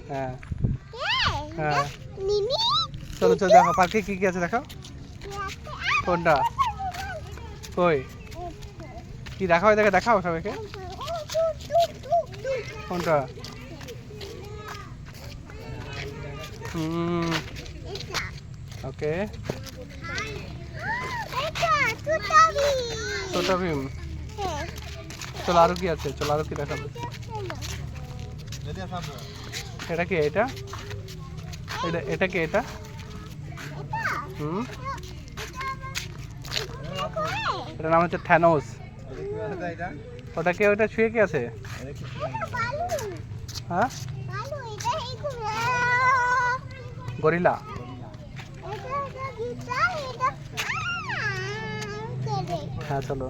হ্যাঁ হ্যাঁ চলো চলো দেখো পার্কে কি কি আছে দেখাও। কোনটা কই কি দেখাও এদিকে দেখাও সবাইকে। কোনটা ওকে ছোট ভীম। চলো আরো কি আছে, চলো আরো কি দেখাবো। এটা কি এটা এটা এটা কি এটা এটার নাম হচ্ছে থ্যানোস। ওটা কে ওটা শুয়ে কি আছে? হ্যাঁ গরিলা। হ্যাঁ চলো